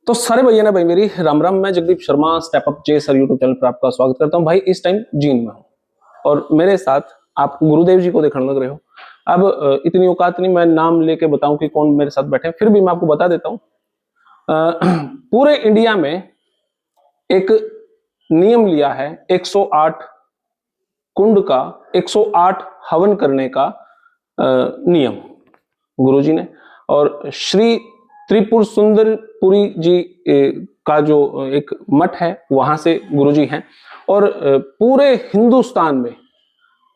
तो सारे भैया ना भाई मेरी राम राम। मैं जगदीप शर्मा स्टेप अप जे सर यूट्यूब चैनल पर आपका स्वागत करता हूं। भाई इस टाइम जीन में हूं और मेरे साथ आप गुरुदेव जी को देखने लग रहे हो। अब इतनी औकात नहीं मैं नाम लेके बताऊं कि कौन मेरे साथ बैठे हैं, फिर भी मैं आपको बता देता हूं। पूरे इंडिया में एक नियम लिया है 108 कुंड का, 108 हवन करने का नियम गुरुजी ने। और श्री त्रिपुर सुंदरपुरी जी का जो एक मठ है वहां से गुरुजी हैं। और पूरे हिंदुस्तान में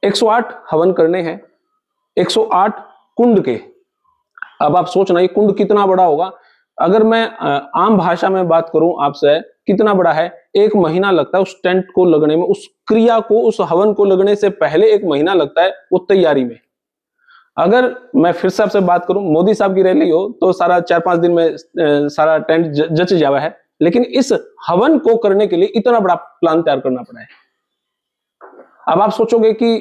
108 हवन करने हैं, 108 कुंड के। अब आप सोचना ये कुंड कितना बड़ा होगा। अगर मैं आम भाषा में बात करूं आपसे, कितना बड़ा है, 1 महीना लगता है उस टेंट को लगने में, उस क्रिया को, उस हवन को लगने से पहले 1 महीना लगता है वो तैयारी में। अगर मैं फिर से आपसे बात करूं, मोदी साहब की रैली हो तो सारा 4-5 दिन में सारा टेंट जच जावा है, लेकिन इस हवन को करने के लिए इतना बड़ा प्लान तैयार करना पड़ा है। अब आप सोचोगे कि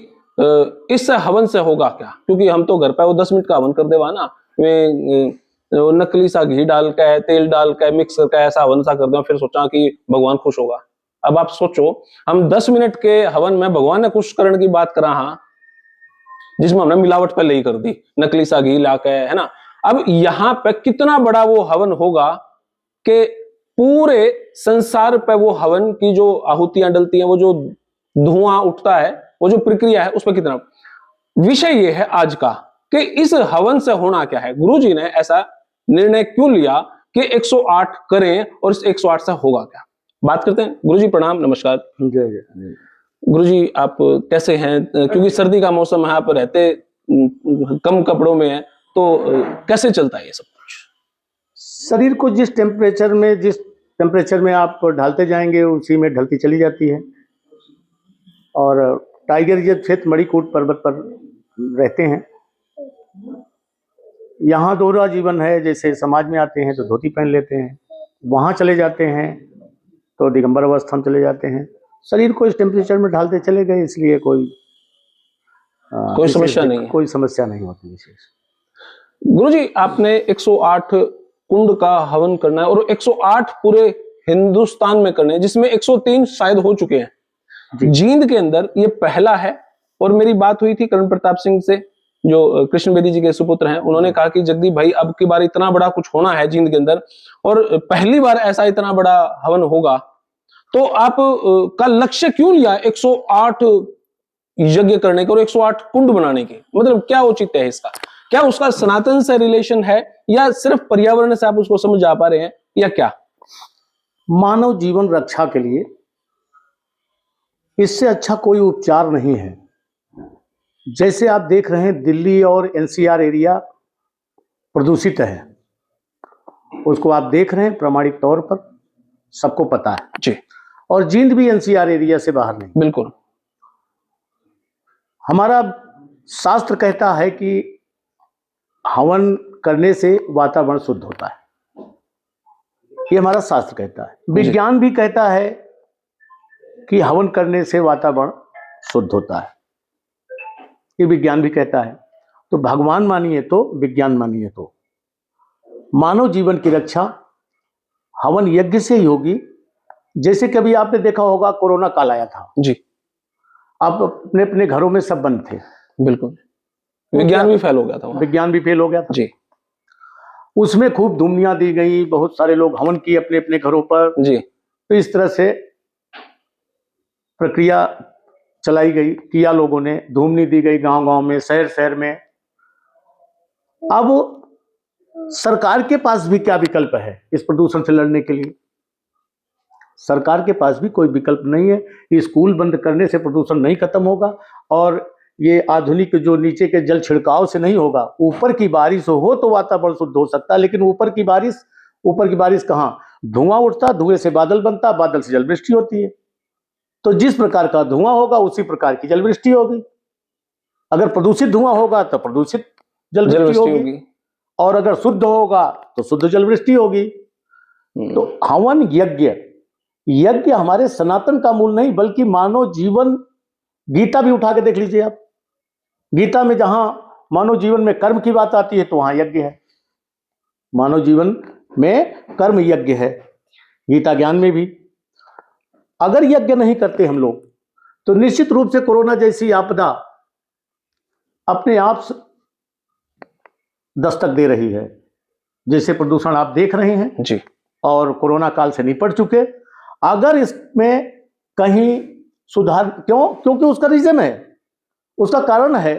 इस हवन से होगा क्या, क्योंकि हम तो घर पे वो 10 मिनट का हवन कर देवा ना, नकली सा घी डाल के, तेल डाल के, मिक्स करके ऐसा हवन सा कर दे, फिर सोचा कि भगवान खुश होगा। अब आप सोचो हम 10 मिनट के हवन में भगवान ने खुश करने की बात करा, हाँ, जिसमें हमने मिलावट पहले ही कर दी, नकली सा घी लाके, है ना। अब यहां पे कितना बड़ा वो हवन होगा कि पूरे संसार पे वो हवन की जो आहुतियां डलती हैं, वो जो धुआं उठता है, वो जो प्रक्रिया है, उस पर कितना। विषय ये है आज का कि इस हवन से होना क्या है। गुरुजी ने ऐसा निर्णय क्यों लिया कि 108 करें और इस 108 से होगा क्या, बात करते हैं। गुरुजी प्रणाम, नमस्कार। जय जय। गुरुजी आप कैसे हैं? क्योंकि सर्दी का मौसम है, आप रहते कम कपड़ों में है, तो कैसे चलता है ये सब कुछ? शरीर को जिस टेम्परेचर में आप ढालते जाएंगे उसी में ढलती चली जाती है। और टाइगर रिजर्व क्षेत्र मणिकूट पर्वत पर रहते हैं। यहाँ दोहरा जीवन है, जैसे समाज में आते हैं तो धोती पहन लेते हैं, वहाँ चले जाते हैं तो दिगंबर अवस्था में चले जाते हैं। शरीर को इस टेम्परेचर में ढालते चले गए, इसलिए कोई समस्या नहीं है। कोई समस्या नहीं होती विशेष। गुरुजी आपने 108 कुंड का हवन करना है और 108 पूरे हिंदुस्तान में करने हैं, जिसमें 103 शायद हो चुके हैं। जींद के अंदर ये पहला है। और मेरी बात हुई थी करण प्रताप सिंह से, जो कृष्ण बेदी जी के सुपुत्र हैं। उन्होंने कहा कि जगदीप भाई अब की बार इतना बड़ा कुछ होना है जींद के अंदर, और पहली बार ऐसा इतना बड़ा हवन होगा, तो आप का लक्ष्य क्यों लिया 108 यज्ञ करने के और 108 कुंड बनाने के? मतलब क्या औचित्य है इसका? क्या उसका सनातन से रिलेशन है, या सिर्फ पर्यावरण से आप उसको समझ आ पा रहे हैं, या क्या? मानव जीवन रक्षा के लिए इससे अच्छा कोई उपचार नहीं है। जैसे आप देख रहे हैं दिल्ली और एनसीआर एरिया प्रदूषित है, उसको आप देख रहे हैं प्रामाणिक तौर पर, सबको पता है जी। और जींद भी एनसीआर एरिया से बाहर नहीं। बिल्कुल। हमारा शास्त्र कहता है कि हवन करने से वातावरण शुद्ध होता है, ये हमारा शास्त्र कहता है। विज्ञान भी कहता है कि हवन करने से वातावरण शुद्ध होता है, ये विज्ञान भी कहता है। तो भगवान मानिए तो विज्ञान मानिए तो मानव जीवन की रक्षा हवन यज्ञ से ही होगी। जैसे कभी आपने देखा होगा कोरोना काल आया था जी, आप अपने अपने घरों में सब बंद थे। बिल्कुल, विज्ञान भी फेल हो गया था। विज्ञान भी फेल हो गया था जी। उसमें खूब धूमनियां दी गई, बहुत सारे लोग हवन किए अपने अपने घरों पर जी। तो इस तरह से प्रक्रिया चलाई गई, किया लोगों ने, धूमनी दी गई गांव गांव में, शहर शहर में। अब सरकार के पास भी क्या विकल्प है इस प्रदूषण से लड़ने के लिए? सरकार के पास भी कोई विकल्प नहीं है। स्कूल बंद करने से प्रदूषण नहीं खत्म होगा, और ये आधुनिक जो नीचे के जल छिड़काव से नहीं होगा। ऊपर की बारिश हो तो वातावरण शुद्ध हो सकता है, लेकिन ऊपर की बारिश कहाँ? धुआं उठता, धुएं से बादल बनता, बादल से जलवृष्टि होती है। तो जिस प्रकार का धुआं होगा उसी प्रकार की जलवृष्टि होगी। अगर प्रदूषित धुआं होगा तो प्रदूषित जलवृष्टि होगी, और अगर शुद्ध होगा तो शुद्ध जलवृष्टि होगी। तो हवन यज्ञ हमारे सनातन का मूल नहीं, बल्कि मानव जीवन। गीता भी उठा के देख लीजिए आप, गीता में जहां मानव जीवन में कर्म की बात आती है तो वहां यज्ञ है। मानव जीवन में कर्म यज्ञ है, गीता ज्ञान में भी। अगर यज्ञ नहीं करते हम लोग तो निश्चित रूप से कोरोना जैसी आपदा अपने आप दस्तक दे रही है। जैसे प्रदूषण आप देख रहे हैं जी, और कोरोना काल से निपट चुके। अगर इसमें कहीं सुधार, क्योंकि उसका रीजन है, उसका कारण है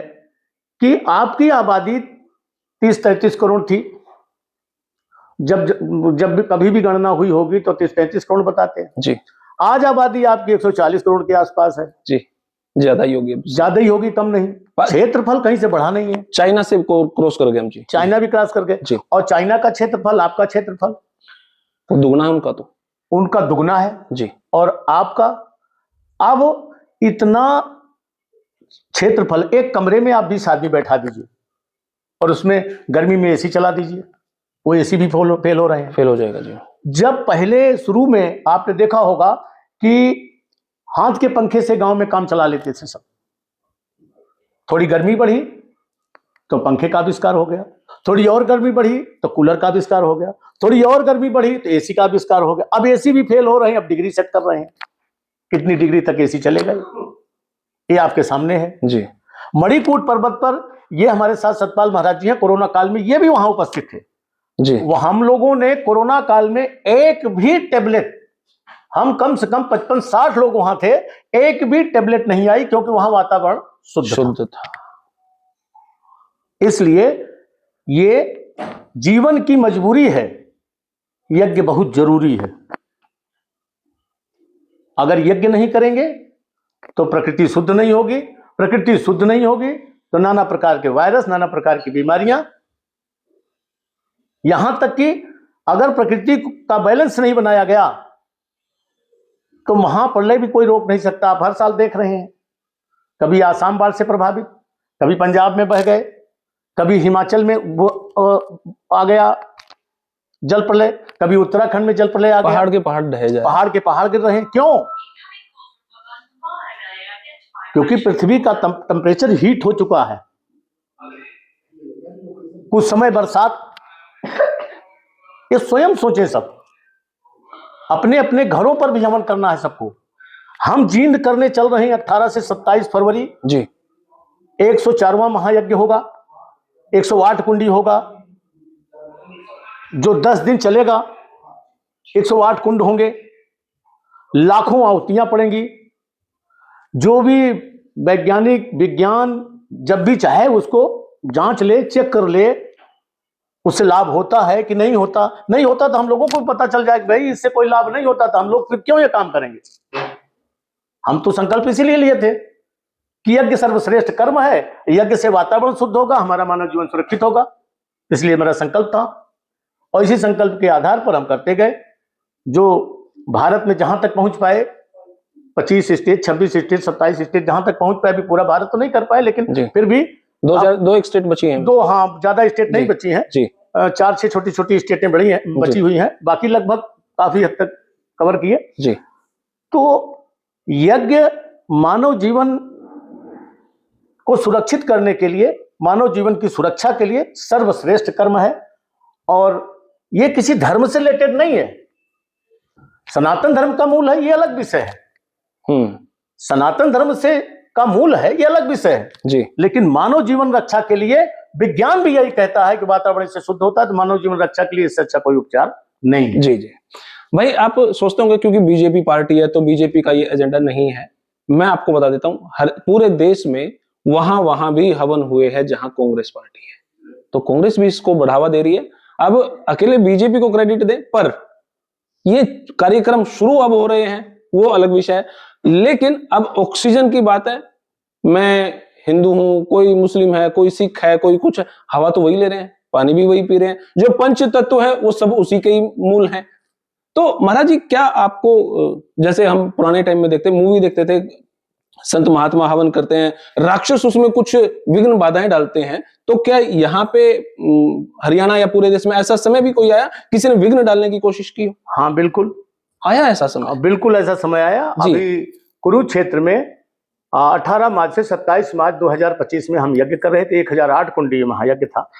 कि आपकी आबादी 30-33 करोड़ थी। जब जब भी कभी भी गणना हुई होगी तो 30-35 करोड़ बताते हैं। जी, आज आबादी आपकी 140 करोड़ के आसपास है। जी, ज्यादा ही होगी, ज्यादा ही होगी, कम नहीं। क्षेत्रफल कहीं से बढ़ा नहीं है। चाइना से क्रॉस कर गए हम जी। चाइना भी क्रॉस कर गए। जी। और चाइना का क्षेत्रफल, आपका क्षेत्रफल वो दुगना है उनका, तो उनका दुगना है जी। और आपका, अब इतना क्षेत्रफल, एक कमरे में आप 20 आदमी बैठा दीजिए और उसमें गर्मी में एसी चला दीजिए, वो एसी भी फेल हो रहे हैं। फेल हो जाएगा जी। जब पहले शुरू में आपने देखा होगा कि हाथ के पंखे से गांव में काम चला लेते थे सब। थोड़ी गर्मी बढ़ी तो पंखे का आविष्कार हो गया, थोड़ी और गर्मी बढ़ी तो कूलर का आविष्कार हो गया, थोड़ी और गर्मी बढ़ी तो एसी का आविष्कार हो गया। अब एसी भी फेल हो रहे हैं, अब डिग्री सेट कर रहे हैं, कितनी डिग्री तक एसी चलेगा, ये आपके सामने है जी। मणिकूट पर्वत पर ये हमारे साथ सतपाल महाराज जी हैं, कोरोना काल में ये भी वहां उपस्थित थे जी। वो हम लोगों ने कोरोना काल में एक भी टेबलेट, हम कम से कम 55-60 लोग वहां थे, एक भी टेबलेट नहीं आई, क्योंकि वहां वातावरण शुद्ध था। इसलिए ये जीवन की मजबूरी है, यज्ञ बहुत जरूरी है। अगर यज्ञ नहीं करेंगे तो प्रकृति शुद्ध नहीं होगी, प्रकृति शुद्ध नहीं होगी तो नाना प्रकार के वायरस, नाना प्रकार की बीमारियां, यहां तक कि अगर प्रकृति का बैलेंस नहीं बनाया गया तो महाप्रलय भी कोई रोक नहीं सकता। आप हर साल देख रहे हैं, कभी आसाम बाढ़ से प्रभावित, कभी पंजाब में बह गए, कभी हिमाचल में आ गया जल प्रलय, कभी उत्तराखंड में जल प्रलय आ गया, पहाड़ के पहाड़ ढह जाए, पहाड़ के पहाड़ गिर रहे हैं। क्यों? क्योंकि पृथ्वी का टेम्परेचर हीट हो चुका है। कुछ समय बरसात, ये स्वयं सोचे सब, अपने अपने घरों पर भी अमल करना है सबको। हम जींद करने चल रहे हैं 18 से 27 फरवरी जी। 104वां महायज्ञ होगा, 108 कुंडी होगा, जो 10 दिन चलेगा। 108 कुंड होंगे, लाखों आहुतियां पड़ेंगी। जो भी वैज्ञानिक, विज्ञान जब भी चाहे उसको जांच ले, चेक कर ले, उससे लाभ होता है कि नहीं होता। नहीं होता तो हम लोगों को पता चल जाए कि भाई इससे कोई लाभ नहीं होता, तो हम लोग फिर क्यों ये काम करेंगे। हम तो संकल्प इसीलिए लिए थे कि यज्ञ सर्वश्रेष्ठ कर्म है, यज्ञ से वातावरण शुद्ध होगा, हमारा मानव जीवन सुरक्षित होगा, इसलिए मेरा संकल्प था। और इसी संकल्प के आधार पर हम करते गए। जो भारत में जहां तक पहुंच पाए, 25 स्टेट, 26 स्टेट, 27 स्टेट जहां तक पहुंच पाए, अभी पूरा भारत तो नहीं कर पाए, लेकिन फिर भी दो एक स्टेट बची हैं, हाँ, ज्यादा स्टेट नहीं बची हैं जी। 4-6 छोटी छोटी स्टेटें बड़ी हैं, बची हुई हैं, बाकी लगभग काफी हद तक कवर किए जी। तो यज्ञ मानव जीवन को सुरक्षित करने के लिए, मानव जीवन की सुरक्षा के लिए सर्वश्रेष्ठ कर्म है। और ये किसी धर्म से रिलेटेड नहीं है, सनातन धर्म का मूल है, ये अलग विषय है। सनातन धर्म से का मूल है, ये अलग विषय है जी। लेकिन मानव जीवन रक्षा के लिए विज्ञान भी यही कहता है कि वातावरण से शुद्ध होता है, तो मानव जीवन रक्षा के लिए इससे अच्छा कोई उपचार नहीं है। जी जी। भाई आप सोचते होंगे क्योंकि बीजेपी पार्टी है तो बीजेपी का ये एजेंडा नहीं है। मैं आपको बता देता हूं, हर पूरे देश में वहां भी हवन हुए हैं जहां कांग्रेस पार्टी है, तो कांग्रेस भी इसको बढ़ावा दे रही है। अब अकेले बीजेपी को क्रेडिट दे, पर ये कार्यक्रम शुरू अब हो रहे हैं वो अलग विषय है। लेकिन अब ऑक्सीजन की बात है, मैं हिंदू हूं, कोई मुस्लिम है, कोई सिख है, कोई कुछ है, हवा तो वही ले रहे हैं, पानी भी वही पी रहे हैं, जो पंच तत्व है वो सब उसी के ही मूल हैं। तो महाराज जी, क्या आपको, जैसे हम पुराने टाइम में देखते, मूवी देखते थे, संत महात्मा हवन करते हैं, राक्षस उसमें कुछ विघ्न बाधाएं डालते हैं, तो क्या यहाँ पे हरियाणा या पूरे देश में ऐसा समय भी कोई आया किसी ने विघ्न डालने की कोशिश की हो? हाँ बिल्कुल आया ऐसा समय, बिल्कुल ऐसा समय आया। अभी कुरुक्षेत्र में 18 मार्च से 27 मार्च 2025 में हम यज्ञ कर रहे थे। 1008 कुंडी महायज्ञ था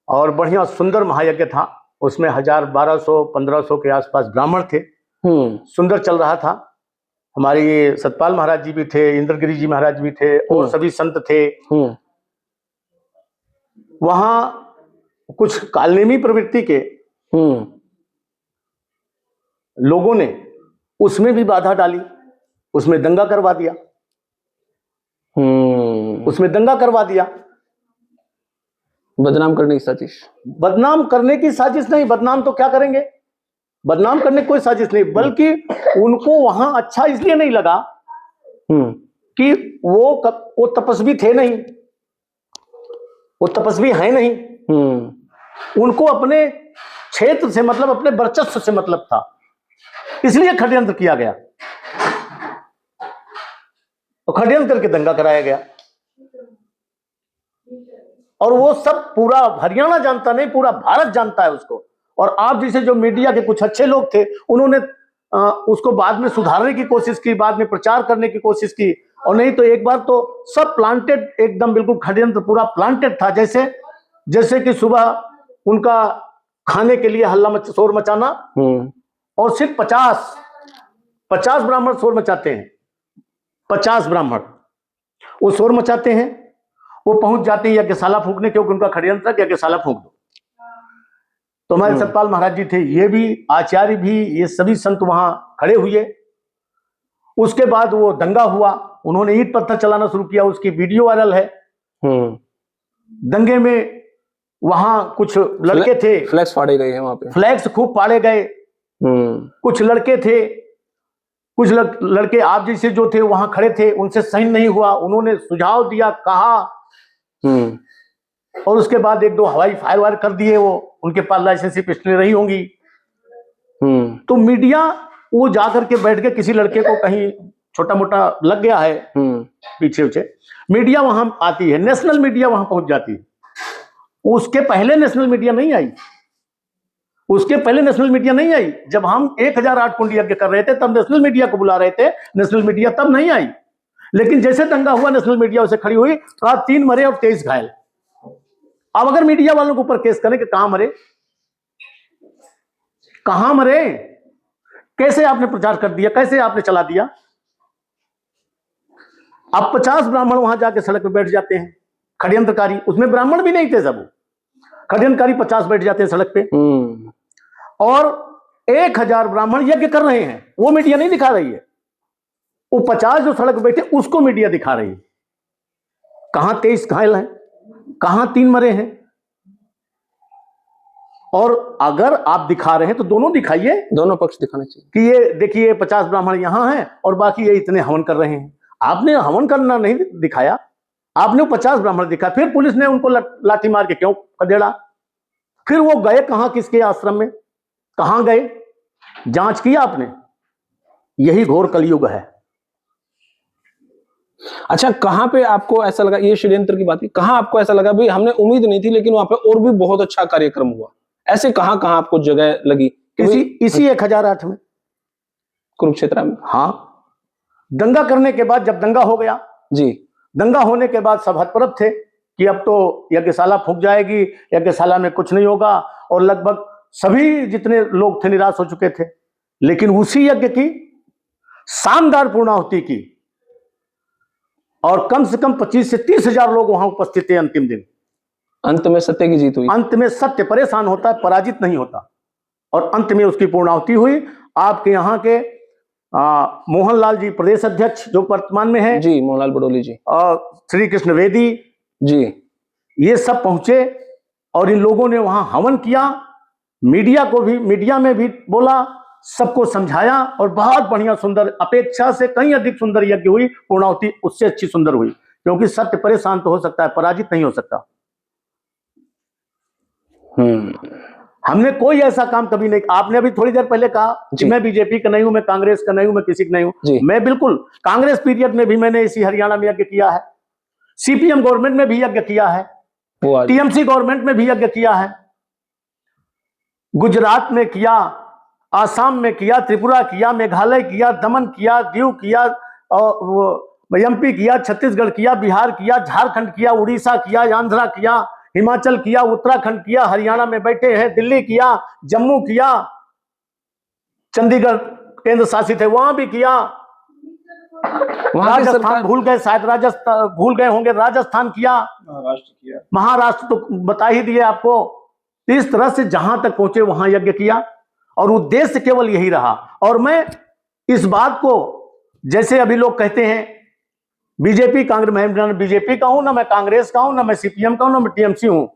और बढ़िया सुंदर महायज्ञ था। उसमें 1000, 1200, 1500 के आसपास ब्राह्मण थे। सुंदर चल रहा था। हमारे ये सतपाल महाराज जी भी थे, इंद्रगिरी जी महाराज भी थे और सभी संत थे। वहां कुछ कालनेमी प्रवृत्ति के लोगों ने उसमें भी बाधा डाली, उसमें दंगा करवा दिया। उसमें दंगा करवा दिया। बदनाम करने की साजिश। बदनाम करने की साजिश नहीं, बदनाम तो क्या करेंगे, बदनाम करने की कोई साजिश नहीं, बल्कि उनको वहां अच्छा इसलिए नहीं लगा कि वो तपस्वी थे नहीं, वो तपस्वी है नहीं। उनको अपने क्षेत्र से मतलब, अपने वर्चस्व से मतलब था, इसलिए षड्यंत्र किया गया और षड्यंत्र करके दंगा कराया गया। और वो सब पूरा हरियाणा जानता नहीं, पूरा भारत जानता है उसको। और आप जैसे जो मीडिया के कुछ अच्छे लोग थे, उन्होंने उसको बाद में सुधारने की कोशिश की, बाद में प्रचार करने की कोशिश की। और नहीं तो एक बार तो सब प्लांटेड, एकदम बिल्कुल षड्यंत्र पूरा प्लांटेड था। जैसे कि सुबह उनका खाने के लिए हल्ला शोर मचाना, और सिर्फ 50 ब्राह्मण शोर मचाते हैं। 50 ब्राह्मण वो शोर मचाते हैं, वो पहुंच जाते हैं यज्ञशाला फूंकने, क्योंकि उनका षड्यंत्र था कि यज्ञशाला फूंक दो। तो हमारे सतपाल महाराज जी थे, ये भी आचार्य भी, ये सभी संत वहां खड़े हुए। उसके बाद वो दंगा हुआ, उन्होंने ईंट पत्थर चलाना शुरू किया, उसकी वीडियो वायरल है। दंगे में वहां कुछ लड़के थे, फ्लैग्स फाड़े गए हैं वहां पे, फ्लैग्स खूब फाड़े गए। कुछ लड़के थे, कुछ लड़के आप जैसे जो थे वहां खड़े थे, उनसे सहन नहीं हुआ, उन्होंने सुझाव दिया, कहा, और उसके बाद 1-2 हवाई फायर वायर कर दिए। वो उनके पास लाइसेंसी पिस्टलें रही होंगी। तो मीडिया वो जाकर के बैठ के, किसी लड़के को कहीं छोटा मोटा लग गया है पीछे, मीडिया वहां आती है, नेशनल मीडिया वहां पहुंच जाती है। उसके पहले नेशनल मीडिया नहीं आई, उसके पहले नेशनल मीडिया नहीं आई। जब हम 1008 कुंड यज्ञ कर रहे थे तब नेशनल मीडिया को बुला रहे थे, नेशनल मीडिया तब नहीं आई। लेकिन जैसे दंगा हुआ, नेशनल मीडिया उसे खड़ी हुई, कहा 3 मरे और 23 घायल। अब अगर मीडिया वालों के ऊपर केस करें कि कहां मरे, कहां मरे, कैसे आपने प्रचार कर दिया, कैसे आपने चला दिया। अब 50 ब्राह्मण वहां जाके सड़क पे बैठ जाते हैं, षड्यंत्रकारी, उसमें ब्राह्मण भी नहीं थे, सब षड्यंत्रकारी 50 बैठ जाते हैं सड़क पे, और 1000 ब्राह्मण यज्ञ कर रहे हैं। वो मीडिया नहीं दिखा रही है, वो 50 जो सड़क पे बैठे उसको मीडिया दिखा रही है। कहां 23 घायल हैं, कहां 3 मरे हैं। और अगर आप दिखा रहे हैं तो दोनों दिखाइए, दोनों पक्ष दिखाने चाहिए कि ये देखिए 50 ब्राह्मण यहां हैं और बाकी ये इतने हवन कर रहे हैं। आपने हवन करना नहीं दिखाया, आपने 50 ब्राह्मण दिखाया, फिर पुलिस ने उनको लाठी मार के क्यों खदेड़ा। फिर वो गए कहां, किसके आश्रम में, कहां गए, जांच किया आपने। यही घोर कलयुग है। अच्छा, कहां पे आपको ऐसा लगा, ये षड्यंत्र की बात की, कहां आपको ऐसा लगा भाई हमने उम्मीद नहीं थी लेकिन वहां पे और भी बहुत अच्छा कार्यक्रम हुआ, ऐसे कहां कहां आपको जगह लगी? इसी 1008 में, कुरुक्षेत्र में। हाँ, दंगा करने के बाद, जब दंगा हो गया जी, दंगा होने के बाद सब हतप्रभ थे कि अब तो यज्ञशाला फूंक जाएगी, यज्ञशाला में कुछ नहीं होगा, और लगभग सभी जितने लोग थे निराश हो चुके थे। लेकिन उसी यज्ञ की शानदार पूर्णाहुति की, और कम से कम 25 से 30 हजार लोग वहां उपस्थित थे अंतिम दिन। अंत में सत्य की जीत हुई। अंत में सत्य परेशान होता है, पराजित नहीं होता, और अंत में उसकी पूर्णाहुति हुई। आपके यहाँ के मोहनलाल जी प्रदेश अध्यक्ष जो वर्तमान में है जी, मोहनलाल बडोली जी, और श्री कृष्ण वेदी जी, ये सब पहुंचे और इन लोगों ने वहां हवन किया। मीडिया को भी, मीडिया में भी बोला, सबको समझाया, और बहुत बढ़िया सुंदर, अपेक्षा से कहीं अधिक सुंदर यज्ञ हुई। पूर्णाहुति उससे अच्छी सुंदर हुई, क्योंकि सत्य परेशान तो हो सकता है, पराजित नहीं हो सकता। हमने कोई ऐसा काम कभी नहीं। आपने अभी थोड़ी देर पहले कहा कि मैं बीजेपी का नहीं हूं, मैं कांग्रेस का नहीं हूं, मैं किसी का नहीं हूं। मैं बिल्कुल, कांग्रेस पीरियड में भी मैंने इसी हरियाणा में यज्ञ किया है, सीपीएम गवर्नमेंट में भी यज्ञ किया है, टीएमसी गवर्नमेंट में भी यज्ञ किया है, गुजरात में किया, आसाम में किया, त्रिपुरा किया, मेघालय किया, दमन किया, दीव किया, और एमपी किया, छत्तीसगढ़ किया, बिहार किया, झारखंड किया, उड़ीसा किया, आंध्रा किया, हिमाचल किया, उत्तराखंड किया, हरियाणा में बैठे हैं, दिल्ली किया, जम्मू किया, चंडीगढ़ केंद्र शासित है वहां भी किया, राजस्थान भूल गए, शायद राजस्थान भूल गए होंगे, राजस्थान किया, महाराष्ट्र तो बता ही दिए आपको। इस तरह से जहां तक पहुंचे वहां यज्ञ किया और उद्देश्य केवल यही रहा। और मैं इस बात को, जैसे अभी लोग कहते हैं बीजेपी कांग्रेस, मैं ना बीजेपी का हूं, ना मैं कांग्रेस का हूं, ना मैं सीपीएम का हूं, ना मैं टीएमसी हूं,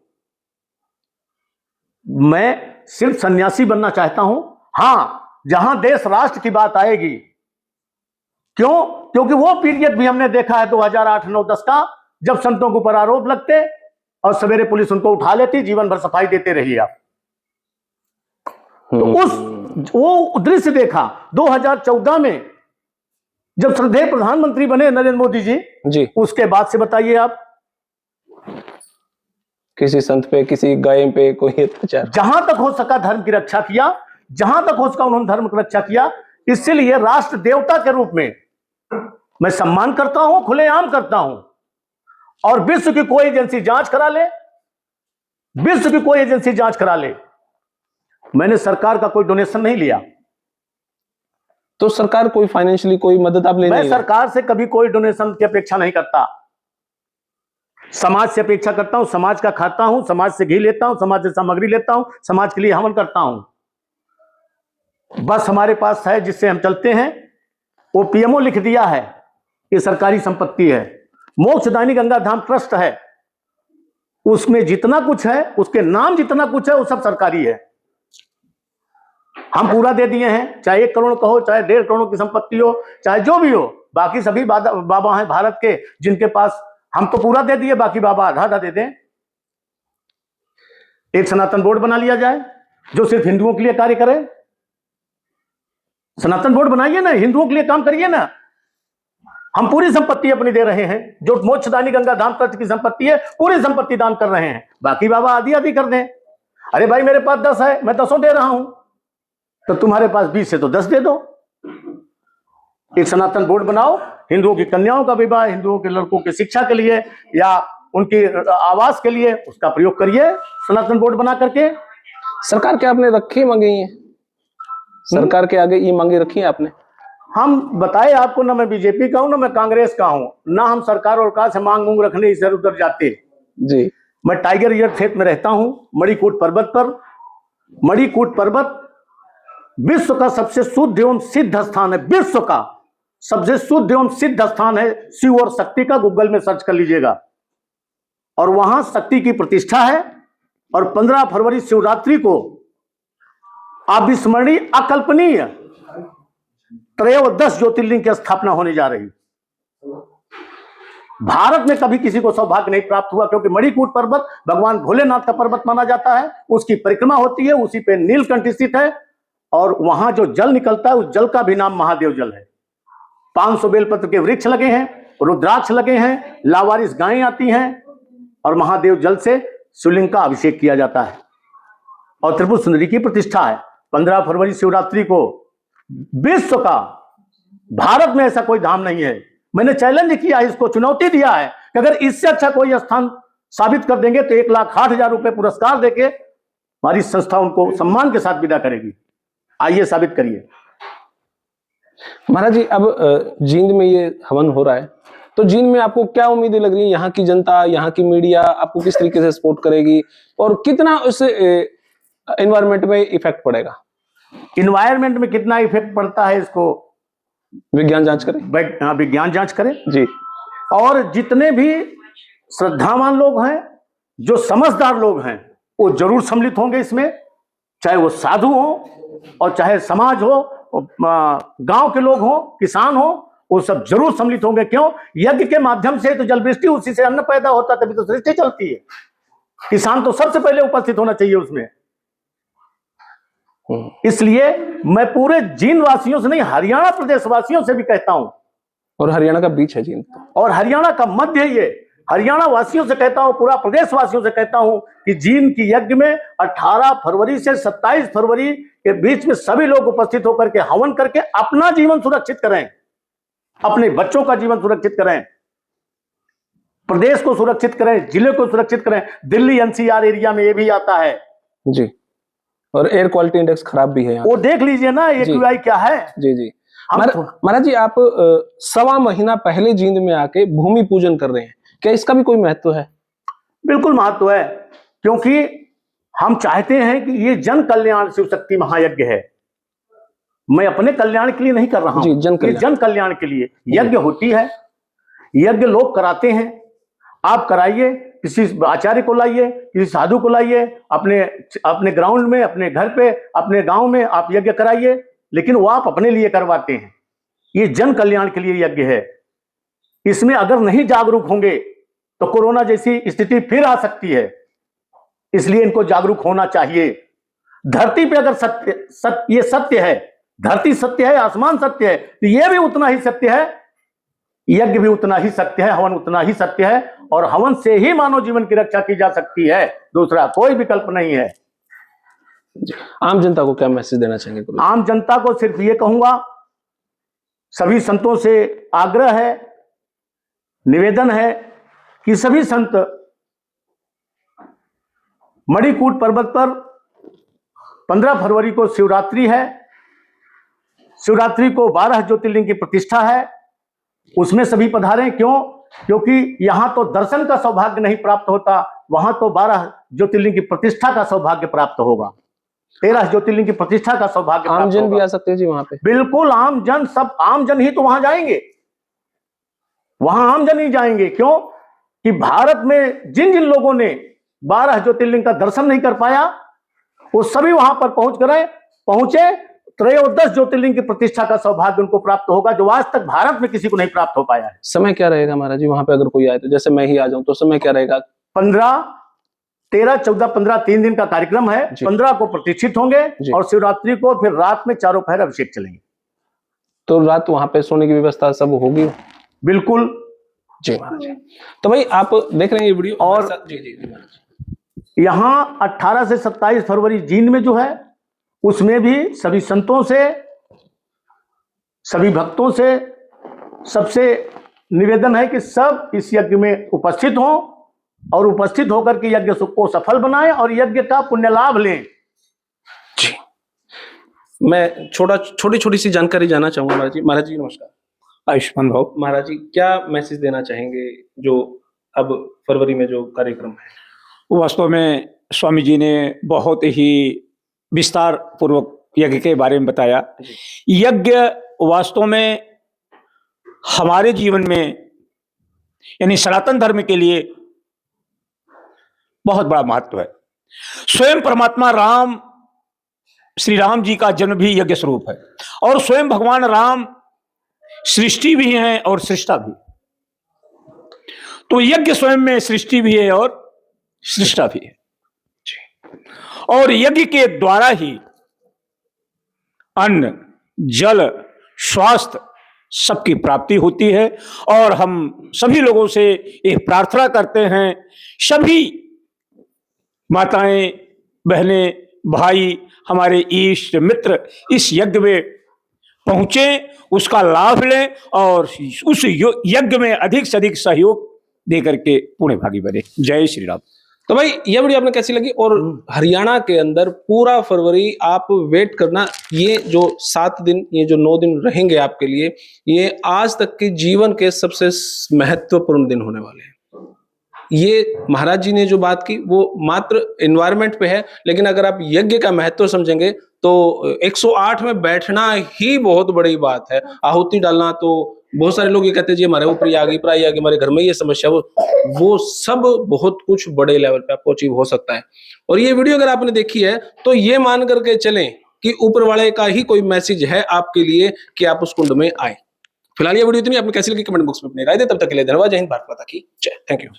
मैं सिर्फ सन्यासी बनना चाहता हूं। हां, जहां देश राष्ट्र की बात आएगी, क्यों? क्योंकि वो पीरियड भी हमने देखा है 2008, 9, 10 का, जब संतों के ऊपर आरोप लगते और सवेरे पुलिस उनको उठा लेती, जीवन भर सफाई देते रहिए आप। तो वो दृश्य देखा 2014 में जब श्रद्धेय प्रधानमंत्री बने नरेंद्र मोदी जी, उसके बाद से बताइए आप, किसी संत पे, किसी गाय पे कोई अत्याचार, जहां तक हो सका धर्म की रक्षा किया, जहां तक हो सका उन्होंने धर्म की रक्षा किया। इसलिए राष्ट्र देवता के रूप में मैं सम्मान करता हूं, खुलेआम करता हूं। और विश्व की कोई एजेंसी जांच करा ले, विश्व की कोई एजेंसी जांच करा ले, मैंने सरकार का कोई डोनेशन नहीं लिया। तो सरकार कोई फाइनेंशियली कोई मदद आप लेना? मैं सरकार से कभी कोई डोनेशन की अपेक्षा नहीं करता, समाज से अपेक्षा करता हूं, समाज का खाता हूं, समाज से घी लेता हूं, समाज से सामग्री लेता हूं, समाज के लिए हवन करता हूं। बस हमारे पास है जिससे हम चलते हैं, वो पीएमओ लिख दिया है, ये सरकारी संपत्ति है। मोक्षदायिनी गंगा धाम ट्रस्ट है, उसमें जितना कुछ है, उसके नाम जितना कुछ है, वो सब सरकारी है। हम पूरा दे दिए हैं, चाहे 1 करोड़ कहो, चाहे 1.5 करोड़ की संपत्ति हो, चाहे जो भी हो। बाकी सभी बाबा हैं भारत के जिनके पास, हम तो पूरा दे दिए, बाकी बाबा आधा आधा दे दें। एक सनातन बोर्ड बना लिया जाए जो सिर्फ हिंदुओं के लिए कार्य करे। सनातन बोर्ड बनाइए ना, हिंदुओं के लिए काम करिए ना। हम पूरी संपत्ति अपनी दे रहे हैं, जो मोक्षदायिनी गंगा धाम ट्रस्ट की संपत्ति है, पूरी संपत्ति दान कर रहे हैं, बाकी बाबा आधी आधी कर दें। अरे भाई मेरे पास 10 है, मैं 10 दे रहा हूं, तो तुम्हारे पास 20 है तो 10 दे दो। एक सनातन बोर्ड बनाओ, हिंदुओं की कन्याओं का विवाह, हिंदुओं के लड़कों की शिक्षा के लिए या उनकी आवास के लिए उसका प्रयोग करिए, सनातन बोर्ड बना करके। सरकार के आपने रखी मांगे हैं, सरकार के आगे ये मांगे रखी है आपने? हम बताए आपको, ना मैं बीजेपी का हूं, ना मैं कांग्रेस का हूं, ना हम सरकार और कहा से मांग रखने इधर उधर जाते जी। मैं टाइगर रिजर्व क्षेत्र में रहता हूं, मणिकूट पर्वत पर। मणिकूट पर्वत विश्व का सबसे शुद्ध एवं सिद्ध स्थान है, विश्व का सबसे शुद्ध एवं सिद्ध स्थान है शिव और शक्ति का। गूगल में सर्च कर लीजिएगा, और वहां शक्ति की प्रतिष्ठा है। और 15 फरवरी शिवरात्रि को अविस्मरणीय, अकल्पनीय 13 ज्योतिर्लिंग की स्थापना होने जा रही। भारत में कभी किसी को सौभाग्य नहीं प्राप्त हुआ, क्योंकि मणिकूट पर्वत भगवान भोलेनाथ का पर्वत माना जाता है, उसकी परिक्रमा होती है, उसी पे नीलकंठ स्थित है, और वहां जो जल निकलता है उस जल का भी नाम महादेव जल है। 500 बेलपत्र के वृक्ष लगे हैं, रुद्राक्ष लगे हैं, लावारिस गायें आती हैं, और महादेव जल से शिवलिंग का अभिषेक किया जाता है, और त्रिपुर सुंदरी की प्रतिष्ठा है। 15 फरवरी शिवरात्रि को विश्व का, भारत में ऐसा कोई धाम नहीं है। मैंने चैलेंज किया है, इसको चुनौती दिया है कि अगर इससे अच्छा कोई स्थान साबित कर देंगे तो 1,08,000 रुपए पुरस्कार देके हमारी संस्था उनको सम्मान के साथ विदा करेगी। आइए साबित करिए। महाराज जी, अब जींद में ये हवन हो रहा है, तो जींद में आपको क्या उम्मीदें लग रही है? यहाँ की जनता, यहाँ की मीडिया आपको किस तरीके से सपोर्ट करेगी, और कितना उस एनवायरनमेंट में इफेक्ट पड़ेगा? इन्वायरमेंट में कितना इफेक्ट पड़ता है, इसको विज्ञान जांच करें। हाँ, विज्ञान जांच करें जी। और जितने भी श्रद्धावान लोग हैं, जो समझदार लोग हैं, वो जरूर सम्मिलित होंगे इसमें, चाहे वो साधु हो और चाहे समाज हो, गांव के लोग हो, किसान हो, वो सब जरूर सम्मिलित होंगे। क्यों? यज्ञ के माध्यम से तो जल वृष्टि, उसी से अन्न पैदा होता, तभी तो सृष्टि चलती है। किसान तो सबसे पहले उपस्थित होना चाहिए उसमें। इसलिए मैं पूरे जींद वासियों से नहीं, हरियाणा प्रदेश वासियों से भी कहता हूं, और हरियाणा का बीच है जींद, और हरियाणा का मध्य है ये। हरियाणा वासियों से कहता हूं, पूरा प्रदेश वासियों से कहता हूं कि जींद की यज्ञ में 18 फरवरी से 27 फरवरी के बीच में सभी लोग उपस्थित होकर के हवन करके अपना जीवन सुरक्षित करें, अपने बच्चों का जीवन सुरक्षित करें। प्रदेश को सुरक्षित करें, जिले को सुरक्षित करें। दिल्ली एनसीआर एरिया में ये भी आता है जी, और एयर क्वालिटी इंडेक्स खराब भी है यहाँ। वो देख लीजिए ना AQI क्या है। जी जी। महाराज जी, आप 1.25 महीना पहले जींद में आके भूमि पूजन कर रहे हैं, क्या इसका भी कोई महत्व है? बिल्कुल महत्व है, क्योंकि हम चाहते हैं कि ये जन कल्याण शिव शक्ति महायज्ञ है। मैं अपने कल्याण के लिए नहीं कर रहा हूं, ये जन कल्याण के लिए यज्ञ होती है। यज्ञ लोग कराते हैं, आप कराइए, किसी आचार्य को लाइए, किसी साधु को लाइए, अपने ग्राउंड में, अपने घर पे, अपने गांव में आप यज्ञ कराइए, लेकिन वो आप अपने लिए करवाते हैं। ये जन कल्याण के लिए यज्ञ है। इसमें अगर नहीं जागरूक होंगे तो कोरोना जैसी स्थिति फिर आ सकती है, इसलिए इनको जागरूक होना चाहिए। धरती पे अगर ये सत्य है, धरती सत्य है, आसमान सत्य है, तो ये भी उतना ही सत्य है, यज्ञ भी उतना ही सत्य है, हवन उतना ही सत्य है, और हवन से ही मानव जीवन की रक्षा की जा सकती है, दूसरा कोई विकल्प नहीं है। आम जनता को क्या मैसेज देना चाहेंगे? आम जनता को सिर्फ ये कहूंगा, सभी संतों से आग्रह है, निवेदन है कि सभी संत मणिकूट पर्वत पर 15 फरवरी को शिवरात्रि है, शिवरात्रि को 12 ज्योतिर्लिंग की प्रतिष्ठा है, उसमें सभी पधारें। क्यों? क्योंकि यहां तो दर्शन का सौभाग्य नहीं प्राप्त होता, वहां तो 12 ज्योतिर्लिंग की प्रतिष्ठा का सौभाग्य प्राप्त होगा, 13 ज्योतिर्लिंग की प्रतिष्ठा का सौभाग्य। आम जन भी आ सकते हैं जी वहां पे? बिल्कुल, आम जन, सब आम जन ही तो वहां जाएंगे, वहां आम जन ही जाएंगे। क्यों? कि भारत में जिन जिन लोगों ने 12 ज्योतिर्लिंग का दर्शन नहीं कर पाया, वो सभी वहां पर पहुंचे, 13 ज्योतिर्लिंग की प्रतिष्ठा का सौभाग्य उनको प्राप्त होगा, जो आज तक भारत में किसी को नहीं प्राप्त हो पाया है। समय क्या रहेगा महाराज जी वहां पे, अगर कोई आए तो? जैसे मैं ही आ जाऊं तो समय क्या रहेगा? 13, 14, 15 3 दिन का कार्यक्रम है। 15 को प्रतिष्ठित होंगे और शिवरात्रि को फिर रात में चारों पहर अभिषेक चलेंगे। तो रात वहां पे सोने की व्यवस्था सब होगी? बिल्कुल जी महाराज। तो भाई आप देख रहे हैं ये वीडियो, और जी जी महाराज, यहाँ 18 से 27 फरवरी जींद में जो है, उसमें भी सभी संतों से, सभी भक्तों से, सबसे निवेदन है कि सब इस यज्ञ में उपस्थित हों और उपस्थित होकर के यज्ञ को सफल बनाएं और यज्ञ का पुण्य लाभ लें। जी, मैं छोटी छोटी सी जानकारी जानना चाहूंगा महाराज जी। महाराज जी नमस्कार। आयुष्मान भाव। महाराज जी, क्या मैसेज देना चाहेंगे जो अब फरवरी में जो कार्यक्रम है? वास्तव में स्वामी जी ने बहुत ही विस्तार पूर्वक यज्ञ के बारे में बताया। यज्ञ वास्तव में हमारे जीवन में, यानी सनातन धर्म के लिए बहुत बड़ा महत्व है। स्वयं परमात्मा राम, श्री राम जी का जन्म भी यज्ञ स्वरूप है, और स्वयं भगवान राम सृष्टि भी हैं और सृष्टा भी। तो यज्ञ स्वयं में सृष्टि भी है और सृष्टा भी है, और यज्ञ के द्वारा ही अन्न, जल, स्वास्थ्य सबकी प्राप्ति होती है। और हम सभी लोगों से एक प्रार्थना करते हैं, सभी माताएं, बहनें, भाई, हमारे इष्ट मित्र इस यज्ञ में पहुंचे, उसका लाभ लें और उस यज्ञ में अधिक से अधिक सहयोग देकर के पुण्य भागी बने। जय श्री राम। तो भाई ये वीडियो आपने कैसी लगी? और हरियाणा के अंदर पूरा फरवरी आप वेट करना, ये जो 7 दिन, ये जो 9 दिन रहेंगे आपके लिए, ये आज तक के जीवन के सबसे महत्वपूर्ण दिन होने वाले हैं। ये महाराज जी ने जो बात की वो मात्र एनवायरनमेंट पे है, लेकिन अगर आप यज्ञ का महत्व समझेंगे तो 108 में बैठना ही बहुत बड़ी बात है। आहुति डालना, तो बहुत सारे लोग ये कहते हैं जी हमारे ऊपर आ गई, हमारे घर में ये समस्या, वो सब बहुत कुछ बड़े लेवल पे आपको अचीव हो सकता है। और ये वीडियो अगर आपने देखी है तो ये मान करके चलें कि ऊपर वाले का ही कोई मैसेज है आपके लिए कि आप उस कुंड में आए। फिलहाल ये वीडियो इतनी, आपने कैसी लगी कमेंट बॉक्स में अपनी राय दे। तब तक के लिए धन्यवाद। जय हिंद, भारत माता की जय। Thank you.